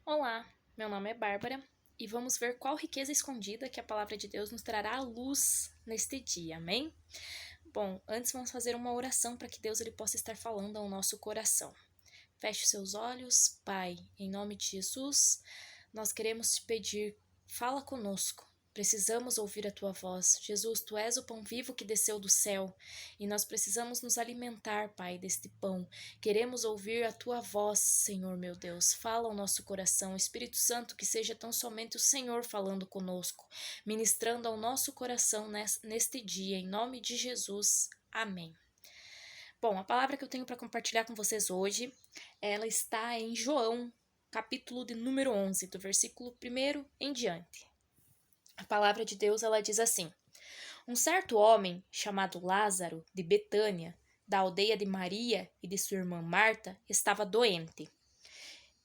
Olá, meu nome é Bárbara e vamos ver qual riqueza escondida que a palavra de Deus nos trará à luz neste dia, amém? Bom, antes vamos fazer uma oração para que Deus ele possa estar falando ao nosso coração. Feche os seus olhos, Pai, em nome de Jesus, nós queremos te pedir, fala conosco. Precisamos ouvir a tua voz. Jesus, tu és o pão vivo que desceu do céu e nós precisamos nos alimentar, Pai, deste pão. Queremos ouvir a tua voz, Senhor meu Deus. Fala ao nosso coração. Espírito Santo, que seja tão somente o Senhor falando conosco, ministrando ao nosso coração neste dia, em nome de Jesus. Amém. Bom, a palavra que eu tenho para compartilhar com vocês hoje, ela está em João, capítulo de número 11, do versículo 1 em diante. A palavra de Deus, ela diz assim: Um certo homem, chamado Lázaro, de Betânia, da aldeia de Maria e de sua irmã Marta, estava doente.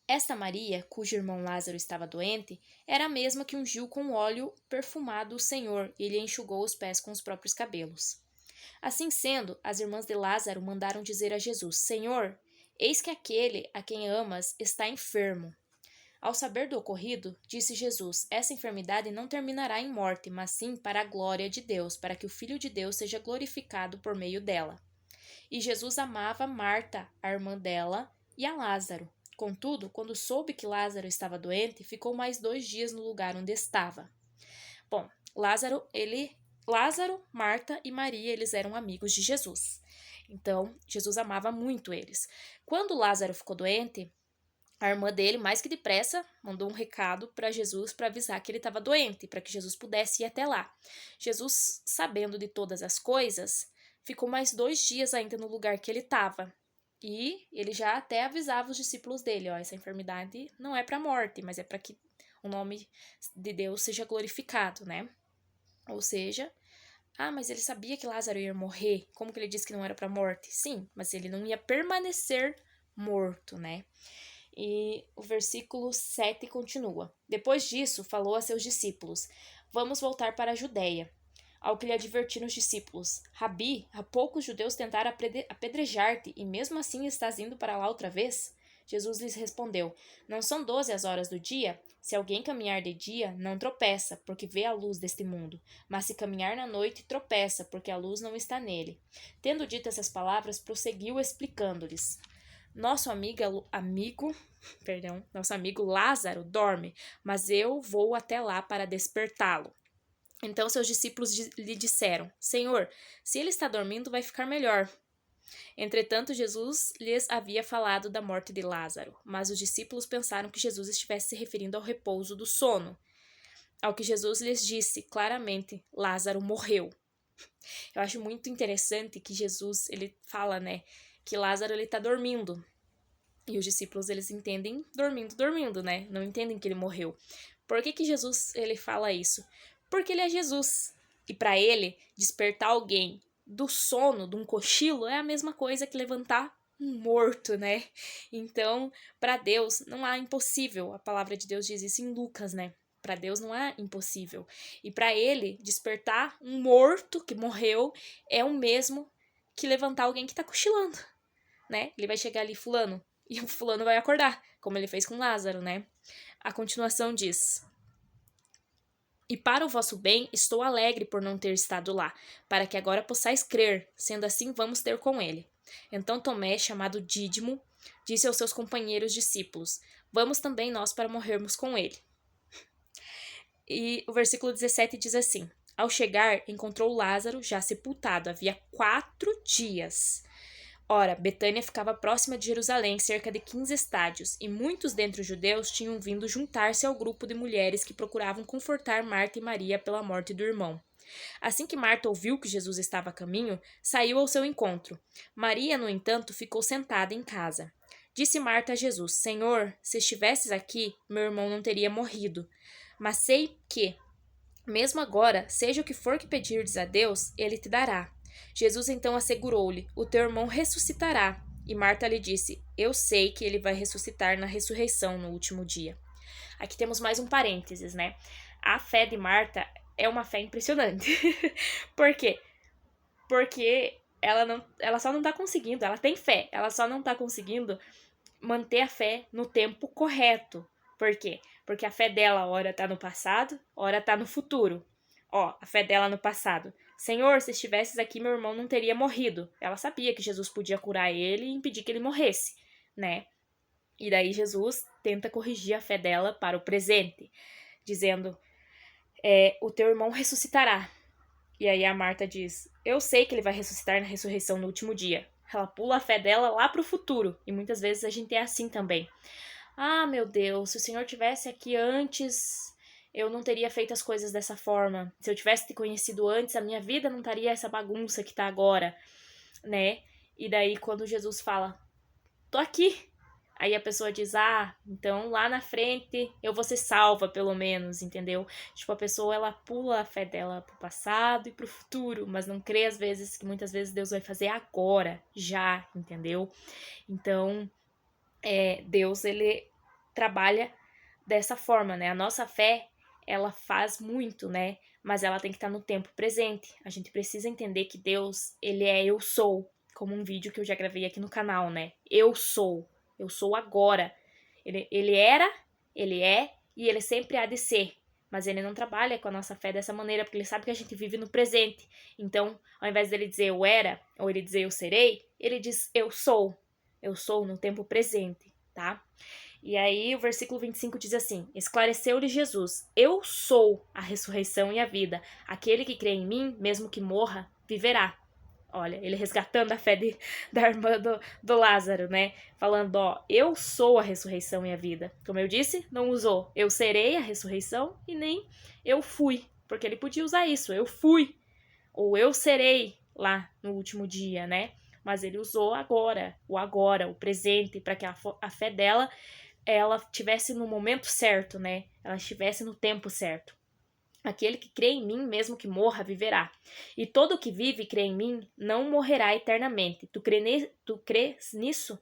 Esta Maria, cujo irmão Lázaro estava doente, era a mesma que ungiu com óleo perfumado o Senhor e lhe enxugou os pés com os próprios cabelos. Assim sendo, as irmãs de Lázaro mandaram dizer a Jesus: Senhor, eis que aquele a quem amas está enfermo. Ao saber do ocorrido, disse Jesus: Essa enfermidade não terminará em morte, mas sim para a glória de Deus, para que o Filho de Deus seja glorificado por meio dela. E Jesus amava Marta, a irmã dela, e a Lázaro. Contudo, quando soube que Lázaro estava doente, ficou mais 2 dias no lugar onde estava. Bom, Lázaro, Marta e Maria, eles eram amigos de Jesus. Então, Jesus amava muito eles. Quando Lázaro ficou doente, a irmã dele, mais que depressa, mandou um recado para Jesus para avisar que ele estava doente, para que Jesus pudesse ir até lá. Jesus, sabendo de todas as coisas, ficou mais 2 dias ainda no lugar que ele estava. E ele já até avisava os discípulos dele: ó, essa enfermidade não é para a morte, mas é para que o nome de Deus seja glorificado, né? Ou seja, mas ele sabia que Lázaro ia morrer. Como que ele disse que não era para a morte? Sim, mas ele não ia permanecer morto, né? E o versículo 7 continua. Depois disso, falou a seus discípulos: Vamos voltar para a Judéia. Ao que lhe advertiram os discípulos: Rabi, há pouco os judeus tentaram apedrejar-te, e mesmo assim estás indo para lá outra vez? Jesus lhes respondeu: Não são 12 as horas do dia? Se alguém caminhar de dia, não tropeça, porque vê a luz deste mundo. Mas se caminhar na noite, tropeça, porque a luz não está nele. Tendo dito essas palavras, prosseguiu explicando-lhes: nosso amigo Lázaro dorme, mas eu vou até lá para despertá-lo. Então seus discípulos lhe disseram: Senhor, se ele está dormindo, vai ficar melhor. Entretanto, Jesus lhes havia falado da morte de Lázaro, mas os discípulos pensaram que Jesus estivesse se referindo ao repouso do sono. Ao que Jesus lhes disse claramente: Lázaro morreu. Eu acho muito interessante que Jesus, ele fala, né, que Lázaro ele está dormindo. E os discípulos, eles entendem dormindo, né? Não entendem que ele morreu. Por que Jesus, ele fala isso? Porque ele é Jesus. E para ele, despertar alguém do sono, de um cochilo, é a mesma coisa que levantar um morto, né? Então, para Deus, não há impossível. A palavra de Deus diz isso em Lucas, né? Para Deus não há impossível. E para ele, despertar um morto que morreu é o mesmo que levantar alguém que tá cochilando, né? Ele vai chegar ali, fulano, e o fulano vai acordar, como ele fez com Lázaro, né? A continuação diz: E para o vosso bem estou alegre por não ter estado lá, para que agora possais crer, sendo assim vamos ter com ele. Então Tomé, chamado Dídimo, disse aos seus companheiros discípulos: Vamos também nós para morrermos com ele. E o versículo 17 diz assim: Ao chegar, encontrou Lázaro já sepultado, havia 4 dias. Ora, Betânia ficava próxima de Jerusalém, cerca de 15 estádios, e muitos dentre os judeus tinham vindo juntar-se ao grupo de mulheres que procuravam confortar Marta e Maria pela morte do irmão. Assim que Marta ouviu que Jesus estava a caminho, saiu ao seu encontro. Maria, no entanto, ficou sentada em casa. Disse Marta a Jesus: Senhor, se estivesses aqui, meu irmão não teria morrido. Mas sei que, mesmo agora, seja o que for que pedirdes a Deus, ele te dará. Jesus então assegurou-lhe: O teu irmão ressuscitará. E Marta lhe disse: Eu sei que ele vai ressuscitar na ressurreição no último dia. Aqui temos mais um parênteses, né? A fé de Marta é uma fé impressionante. Por quê? Porque ela só não tá conseguindo, ela tem fé, ela só não tá conseguindo manter a fé no tempo correto. Por quê? Porque a fé dela, ora tá no passado, ora tá no futuro. Ó, a fé dela no passado. Senhor, se estivesses aqui, meu irmão não teria morrido. Ela sabia que Jesus podia curar ele e impedir que ele morresse, né? E daí Jesus tenta corrigir a fé dela para o presente, dizendo, o teu irmão ressuscitará. E aí a Marta diz, eu sei que ele vai ressuscitar na ressurreição no último dia. Ela pula a fé dela lá para o futuro. E muitas vezes a gente é assim também. Ah, meu Deus, se o Senhor tivesse aqui antes, eu não teria feito as coisas dessa forma. Se eu tivesse te conhecido antes, a minha vida não estaria essa bagunça que tá agora, né? E daí quando Jesus fala, tô aqui. Aí a pessoa diz, então lá na frente eu vou ser salva, pelo menos, entendeu? Tipo, a pessoa, ela pula a fé dela pro passado e pro futuro, mas não crê, às vezes, que muitas vezes Deus vai fazer agora, já, entendeu? Então, Deus, ele trabalha dessa forma, né? A nossa fé, ela faz muito, né? Mas ela tem que estar no tempo presente. A gente precisa entender que Deus, ele é eu sou, como um vídeo que eu já gravei aqui no canal, né? Eu sou agora. Ele era, ele é e ele sempre há de ser. Mas ele não trabalha com a nossa fé dessa maneira, porque ele sabe que a gente vive no presente. Então, ao invés dele dizer eu era, ou ele dizer eu serei, ele diz eu sou. Eu sou no tempo presente, tá? E aí o versículo 25 diz assim, esclareceu-lhe Jesus, eu sou a ressurreição e a vida. Aquele que crê em mim, mesmo que morra, viverá. Olha, ele resgatando a fé da irmã do Lázaro, né? Falando, eu sou a ressurreição e a vida. Como eu disse, não usou eu serei a ressurreição e nem eu fui. Porque ele podia usar isso, eu fui. Ou eu serei lá no último dia, né? Mas ele usou agora, o presente, para que a fé dela, ela estivesse no momento certo, né? Ela estivesse no tempo certo. Aquele que crê em mim, mesmo que morra, viverá. E todo que vive e crê em mim não morrerá eternamente. Tu crês nisso?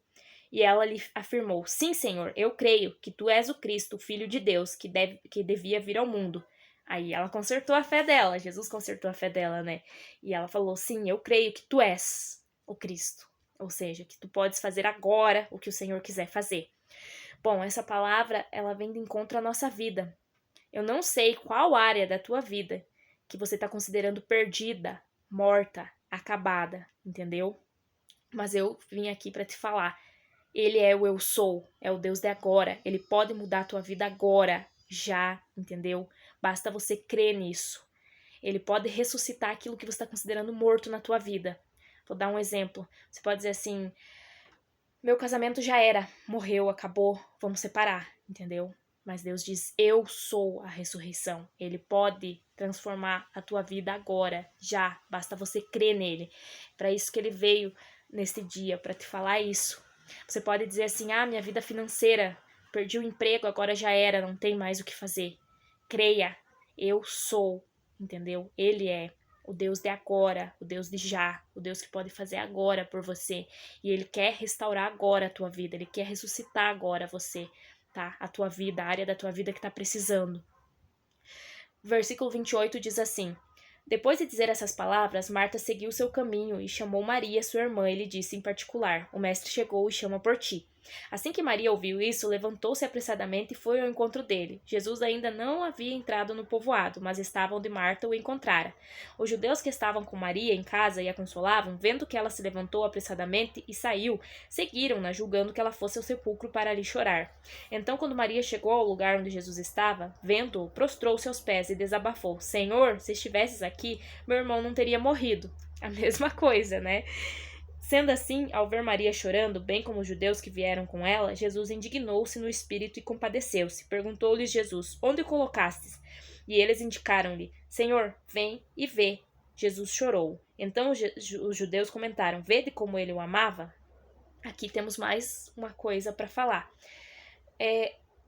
E ela lhe afirmou, sim, Senhor, eu creio que tu és o Cristo, o Filho de Deus, que devia vir ao mundo. Aí ela consertou a fé dela, Jesus consertou a fé dela, né? E ela falou, sim, eu creio que tu és o Cristo. Ou seja, que tu podes fazer agora o que o Senhor quiser fazer. Bom, essa palavra, ela vem de encontro à nossa vida. Eu não sei qual área da tua vida que você está considerando perdida, morta, acabada, entendeu? Mas eu vim aqui para te falar. Ele é o eu sou, é o Deus de agora. Ele pode mudar a tua vida agora, já, entendeu? Basta você crer nisso. Ele pode ressuscitar aquilo que você está considerando morto na tua vida. Vou dar um exemplo. Você pode dizer assim, meu casamento já era, morreu, acabou, vamos separar, entendeu? Mas Deus diz, eu sou a ressurreição. Ele pode transformar a tua vida agora, já. Basta você crer nele. Para isso que ele veio neste dia, para te falar isso. Você pode dizer assim, minha vida financeira, perdi o emprego, agora já era, não tem mais o que fazer. Creia, eu sou, entendeu? Ele é o Deus de agora, o Deus de já, o Deus que pode fazer agora por você. E ele quer restaurar agora a tua vida, ele quer ressuscitar agora você. Tá? A tua vida, a área da tua vida que tá precisando. Versículo 28 diz assim, depois de dizer essas palavras, Marta seguiu seu caminho e chamou Maria, sua irmã, e lhe disse em particular, o mestre chegou e chama por ti. Assim que Maria ouviu isso, levantou-se apressadamente e foi ao encontro dele. Jesus ainda não havia entrado no povoado, mas estava onde Marta o encontrara. Os judeus que estavam com Maria em casa e a consolavam, vendo que ela se levantou apressadamente e saiu, seguiram-na, julgando que ela fosse ao sepulcro para ali chorar. Então, quando Maria chegou ao lugar onde Jesus estava, vendo-o, prostrou-se aos pés e desabafou. Senhor, se estivesses aqui, meu irmão não teria morrido. A mesma coisa, né? Sendo assim, ao ver Maria chorando, bem como os judeus que vieram com ela, Jesus indignou-se no espírito e compadeceu-se. Perguntou-lhes Jesus, onde o colocastes? E eles indicaram-lhe, Senhor, vem e vê. Jesus chorou. Então os judeus comentaram, vede como ele o amava? Aqui temos mais uma coisa para falar.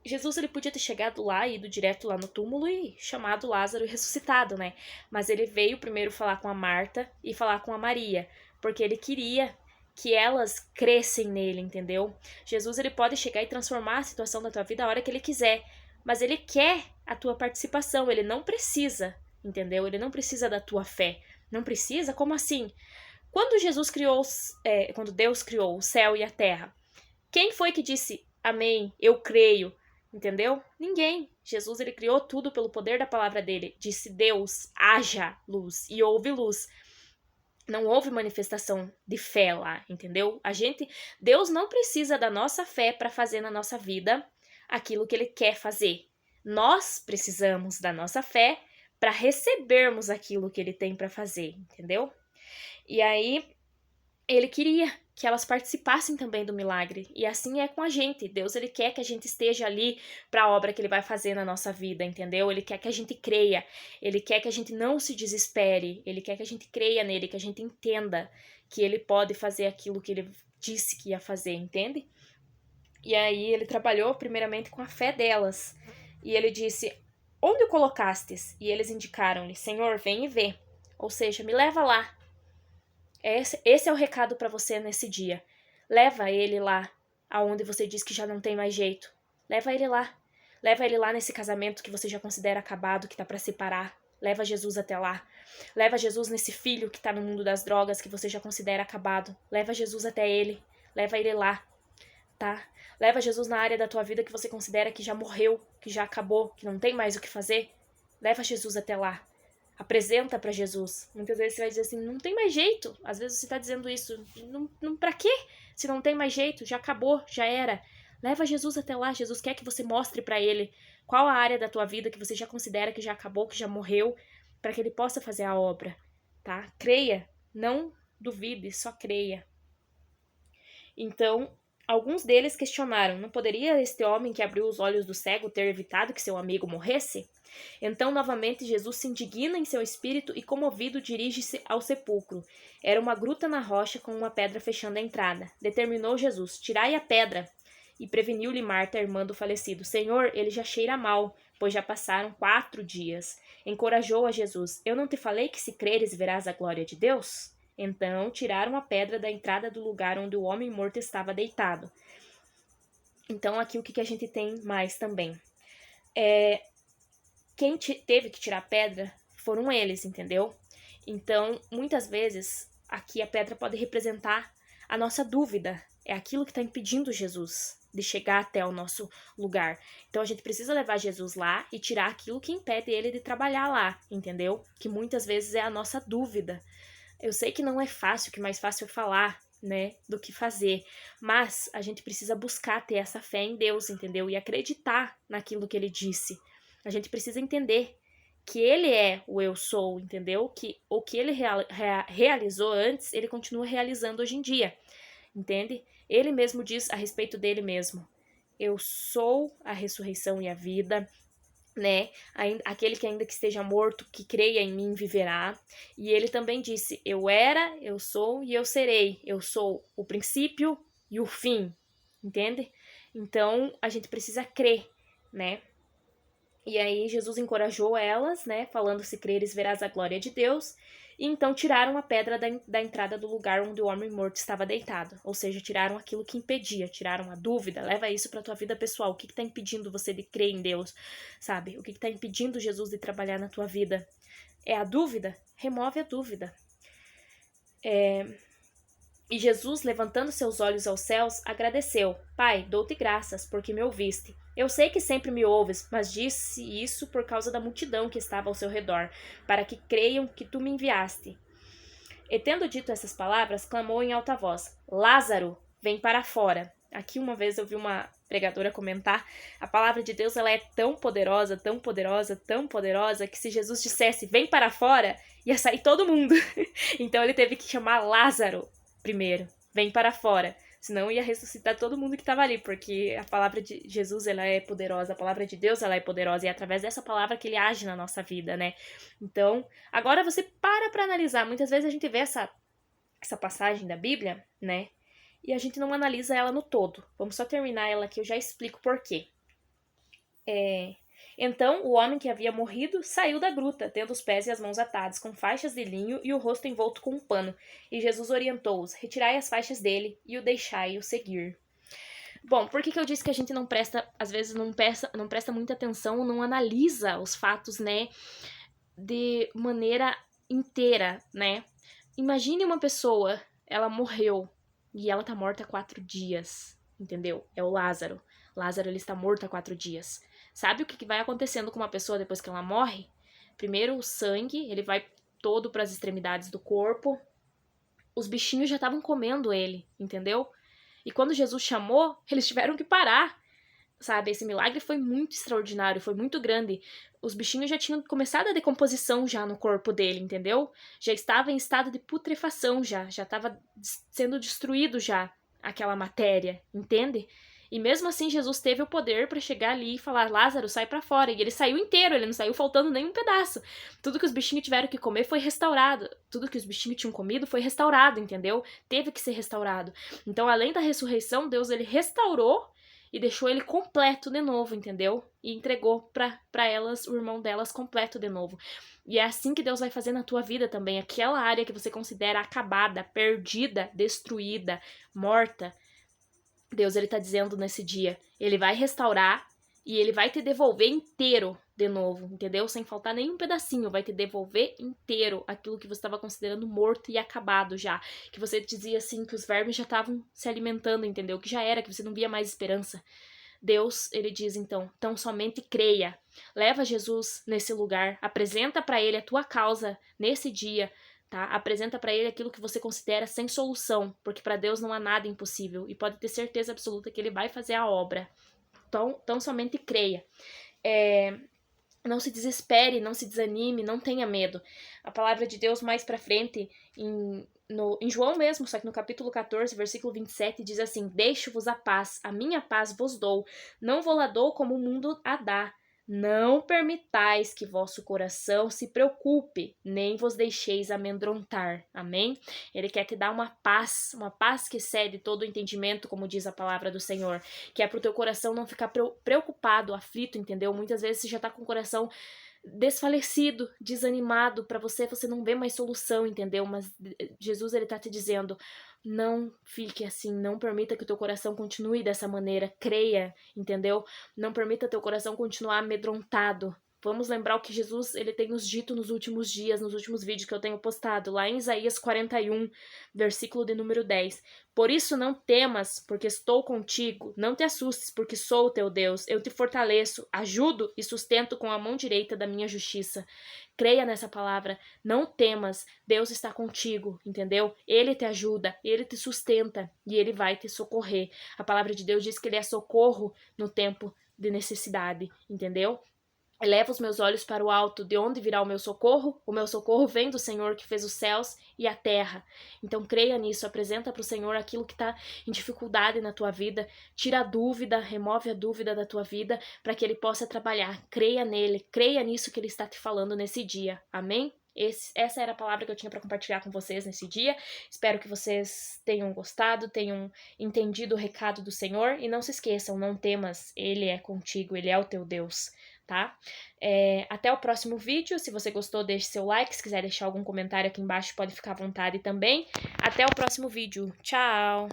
Jesus, ele podia ter chegado lá, ido direto lá no túmulo e chamado Lázaro e ressuscitado, né? Mas ele veio primeiro falar com a Marta e falar com a Maria, porque ele queria que elas crescem nele, entendeu? Jesus, ele pode chegar e transformar a situação da tua vida a hora que ele quiser, mas ele quer a tua participação, ele não precisa, entendeu? Ele não precisa da tua fé. Não precisa? Como assim? Quando quando Deus criou o céu e a terra, quem foi que disse, amém, eu creio, entendeu? Ninguém. Jesus, ele criou tudo pelo poder da palavra dele. Disse Deus, haja luz, e houve luz. Não houve manifestação de fé lá, entendeu? Deus não precisa da nossa fé para fazer na nossa vida aquilo que ele quer fazer. Nós precisamos da nossa fé para recebermos aquilo que ele tem para fazer, entendeu? E aí ele queria que elas participassem também do milagre. E assim é com a gente. Deus, ele quer que a gente esteja ali para a obra que ele vai fazer na nossa vida, entendeu? Ele quer que a gente creia. Ele quer que a gente não se desespere. Ele quer que a gente creia nele, que a gente entenda que ele pode fazer aquilo que ele disse que ia fazer, entende? E aí ele trabalhou primeiramente com a fé delas. E ele disse: onde o colocastes? E eles indicaram-lhe: Senhor, vem e vê. Ou seja, me leva lá. Esse é o recado para você nesse dia. Leva ele lá, aonde você diz que já não tem mais jeito. Leva ele lá. Leva ele lá nesse casamento que você já considera acabado, que tá para separar. Leva Jesus até lá. Leva Jesus nesse filho que tá no mundo das drogas, que você já considera acabado. Leva Jesus até ele. Leva ele lá, tá? Leva Jesus na área da tua vida que você considera que já morreu, que já acabou, que não tem mais o que fazer. Leva Jesus até lá. Apresenta para Jesus. Muitas vezes você vai dizer assim, não tem mais jeito. Às vezes você tá dizendo isso, não pra quê? Se não tem mais jeito, já acabou, já era. Leva Jesus até lá. Jesus quer que você mostre para ele qual a área da tua vida que você já considera que já acabou, que já morreu, para que ele possa fazer a obra, tá? Creia, não duvide, só creia. Então, alguns deles questionaram, não poderia este homem que abriu os olhos do cego ter evitado que seu amigo morresse? Então, novamente, Jesus se indigna em seu espírito e, comovido, dirige-se ao sepulcro. Era uma gruta na rocha com uma pedra fechando a entrada. Determinou Jesus, tirai a pedra. E preveniu-lhe Marta, irmã do falecido. Senhor, ele já cheira mal, pois já passaram 4 dias. Encorajou a Jesus. Eu não te falei que se creres verás a glória de Deus? Então, tiraram a pedra da entrada do lugar onde o homem morto estava deitado. Então, aqui o que a gente tem mais também? Quem teve que tirar a pedra foram eles, entendeu? Então, muitas vezes, aqui a pedra pode representar a nossa dúvida. É aquilo que está impedindo Jesus de chegar até o nosso lugar. Então, a gente precisa levar Jesus lá e tirar aquilo que impede ele de trabalhar lá, entendeu? Que muitas vezes é a nossa dúvida. Eu sei que não é fácil, que mais fácil é falar, né, do que fazer. Mas a gente precisa buscar ter essa fé em Deus, entendeu? E acreditar naquilo que ele disse. A gente precisa entender que ele é o eu sou, entendeu? Que o que ele realizou antes, ele continua realizando hoje em dia, entende? Ele mesmo diz a respeito dele mesmo: eu sou a ressurreição e a vida, né? Aquele que ainda que esteja morto, que creia em mim, viverá. E ele também disse: eu era, eu sou e eu serei. Eu sou o princípio e o fim, entende? Então, a gente precisa crer, né? E aí Jesus encorajou elas, né, falando: se creres verás a glória de Deus. E então tiraram a pedra da entrada do lugar onde o homem morto estava deitado. Ou seja, tiraram aquilo que impedia, tiraram a dúvida. Leva isso para tua vida pessoal. O que está impedindo você de crer em Deus, sabe? O que está impedindo Jesus de trabalhar na tua vida? É a dúvida? Remove a dúvida. E Jesus, levantando seus olhos aos céus, agradeceu: Pai, dou-te graças, porque me ouviste. Eu sei que sempre me ouves, mas disse isso por causa da multidão que estava ao seu redor, para que creiam que tu me enviaste. E tendo dito essas palavras, clamou em alta voz: Lázaro, vem para fora. Aqui uma vez eu vi uma pregadora comentar: a palavra de Deus ela é tão poderosa, tão poderosa, tão poderosa, que se Jesus dissesse vem para fora, ia sair todo mundo. Então ele teve que chamar Lázaro primeiro, vem para fora. Senão ia ressuscitar todo mundo que estava ali, porque a palavra de Jesus ela é poderosa, a palavra de Deus ela é poderosa, e é através dessa palavra que ele age na nossa vida, né? Então, agora você para analisar. Muitas vezes a gente vê essa passagem da Bíblia, né? E a gente não analisa ela no todo. Vamos só terminar ela aqui, eu já explico por quê. Então, o homem que havia morrido saiu da gruta, tendo os pés e as mãos atados com faixas de linho e o rosto envolto com um pano. E Jesus orientou-os: retirai as faixas dele e o deixai-o seguir. Bom, por que eu disse que a gente não presta, às vezes não presta muita atenção, não analisa os fatos, né, de maneira inteira, né? Imagine uma pessoa, ela morreu e ela tá morta há 4 dias, entendeu? É o Lázaro. Lázaro, ele está morto há 4 dias. Sabe o que vai acontecendo com uma pessoa depois que ela morre? Primeiro o sangue, ele vai todo para as extremidades do corpo. Os bichinhos já estavam comendo ele, entendeu? E quando Jesus chamou, eles tiveram que parar, sabe? Esse milagre foi muito extraordinário, foi muito grande. Os bichinhos já tinham começado a decomposição já no corpo dele, entendeu? Já estava em estado de putrefação já estava sendo destruído já aquela matéria, entende? E mesmo assim Jesus teve o poder para chegar ali e falar: Lázaro, sai para fora. E ele saiu inteiro, ele não saiu faltando nenhum pedaço. Tudo que os bichinhos tiveram que comer foi restaurado. Tudo que os bichinhos tinham comido foi restaurado, entendeu? Teve que ser restaurado. Então, além da ressurreição, Deus ele restaurou e deixou ele completo de novo, entendeu? E entregou para elas, o irmão delas, completo de novo. E é assim que Deus vai fazer na tua vida também. Aquela área que você considera acabada, perdida, destruída, morta, Deus ele tá dizendo nesse dia, ele vai restaurar e ele vai te devolver inteiro de novo, entendeu? Sem faltar nenhum pedacinho, vai te devolver inteiro aquilo que você estava considerando morto e acabado já. Que você dizia assim que os vermes já estavam se alimentando, entendeu? Que já era, que você não via mais esperança. Deus, ele diz então somente creia. Leva Jesus nesse lugar, apresenta para ele a tua causa nesse dia, tá? Apresenta para ele aquilo que você considera sem solução, porque para Deus não há nada impossível e pode ter certeza absoluta que ele vai fazer a obra. Então somente creia. Não se desespere, não se desanime, não tenha medo. A palavra de Deus mais pra frente, em João mesmo, só que no capítulo 14, versículo 27, diz assim: Deixo-vos a paz, a minha paz vos dou, não vou lá dou como o mundo a dá. Não permitais que vosso coração se preocupe, nem vos deixeis amedrontar. Amém? Ele quer te dar uma paz que excede todo o entendimento, como diz a palavra do Senhor, que é pro teu coração não ficar preocupado, aflito, entendeu? Muitas vezes você já tá com o coração desfalecido, desanimado, para você não vê mais solução, entendeu? Mas Jesus, ele tá te dizendo: não fique assim, não permita que o teu coração continue dessa maneira, creia, entendeu? Não permita teu coração continuar amedrontado. Vamos lembrar o que Jesus ele tem nos dito nos últimos dias, nos últimos vídeos que eu tenho postado, lá em Isaías 41, versículo de número 10. Por isso não temas, porque estou contigo, não te assustes, porque sou o teu Deus, eu te fortaleço, ajudo e sustento com a mão direita da minha justiça. Creia nessa palavra, não temas, Deus está contigo, entendeu? Ele te ajuda, ele te sustenta e ele vai te socorrer. A palavra de Deus diz que ele é socorro no tempo de necessidade, entendeu? Eleva os meus olhos para o alto, de onde virá o meu socorro? O meu socorro vem do Senhor que fez os céus e a terra. Então creia nisso, apresenta para o Senhor aquilo que está em dificuldade na tua vida, tira a dúvida, remove a dúvida da tua vida, para que Ele possa trabalhar. Creia nele, creia nisso que Ele está te falando nesse dia. Amém? Essa era a palavra que eu tinha para compartilhar com vocês nesse dia. Espero que vocês tenham gostado, tenham entendido o recado do Senhor. E não se esqueçam, não temas, Ele é contigo, Ele é o teu Deus, tá? Até o próximo vídeo. Se você gostou, deixe seu like. Se quiser deixar algum comentário aqui embaixo, pode ficar à vontade também. Até o próximo vídeo. Tchau!